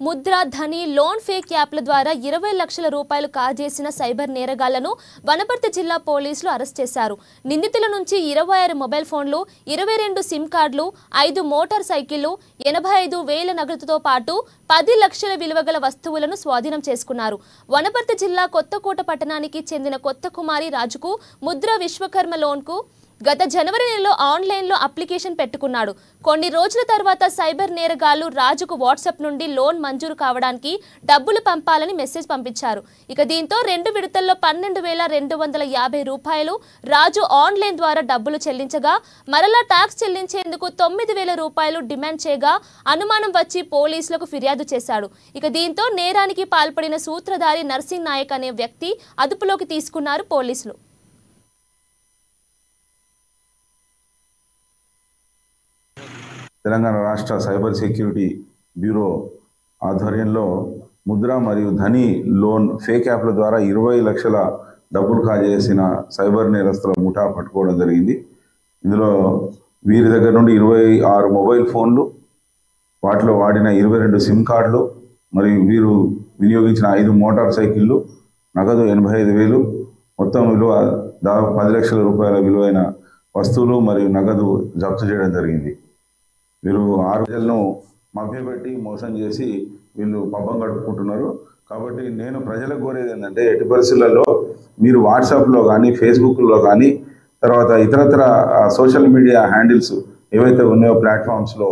ముద్ర, ధని, loan fake యాప్ల ద్వారా 20 లక్షల రూపాయలు కాజేసిన సైబర్ నేరగాళ్లను వనపర్తి జిల్లా పోలీసులు అరెస్ట్ చేశారు. నిందితుల నుంచి 26 మొబైల్ ఫోన్లు, 22 సిమ్ కార్డులు, 5 మోటార్ సైకిళ్లు, 85,000 నగదుతో పాటు 10 లక్షల విలువ గల వస్తువులను స్వాధీనం చేసుకున్నారు. వనపర్తి జిల్లా కొత్తకోట పట్టణానికి చెందిన కొత్త కుమారి రాజుకు ముద్ర విశ్వకర్మ లోన్కు గత జనవరి నెలలో ఆన్లైన్లో అప్లికేషన్ పెట్టుకున్నాడు. కొన్ని రోజుల తర్వాత సైబర్ నేరగాళ్లు రాజుకు వాట్సాప్ నుండి లోన్ మంజూరు కావడానికి డబ్బులు పంపాలని మెసేజ్ పంపించారు. దీంతో 2 విడతల్లో 12,250 రూపాయలు రాజు ఆన్లైన్ ద్వారా డబ్బులు చెల్లించగా మరలా ట్యాక్స్ చెల్లించేందుకు 9,000 రూపాయలు డిమాండ్ చేయగా అనుమానం వచ్చి పోలీసులకు ఫిర్యాదు చేశాడు. దీంతో నేరానికి పాల్పడిన సూత్రధారి నర్సింగ్ నాయక్ అనే వ్యక్తి అదుపులోకి తీసుకున్నారు పోలీసులు. తెలంగాణ రాష్ట్ర సైబర్ సెక్యూరిటీ బ్యూరో ఆధ్వర్యంలో ముద్ర మరియు ధని లోన్ ఫేక్ యాప్ల ద్వారా 20 లక్షల డబ్బులు కాజేసిన సైబర్ నేరస్తుల ముఠా పట్టుకోవడం జరిగింది. ఇందులో వీరి దగ్గర నుండి 26 మొబైల్ ఫోన్లు, వాటిలో వాడిన 22 సిమ్ కార్డులు మరియు వీరు వినియోగించిన 5 మోటార్ సైకిళ్ళు, నగదు 85,000, మొత్తం విలువ దాదాపు 10 లక్షల రూపాయల విలువైన వస్తువులు మరియు నగదు జప్తు చేయడం జరిగింది. వీరు 6 ప్రజలను మభ్యపెట్టి మోసం చేసి వీళ్ళు పబ్బం గడుపుకుంటున్నారు. కాబట్టి నేను ప్రజలకు కోరేది ఏంటంటే, ఎట్టి పరిస్థితులలో మీరు వాట్సాప్లో కానీ, ఫేస్బుక్లో కానీ, తర్వాత ఇతరత్ర సోషల్ మీడియా హ్యాండిల్స్ ఏవైతే ఉన్నాయో ప్లాట్ఫామ్స్లో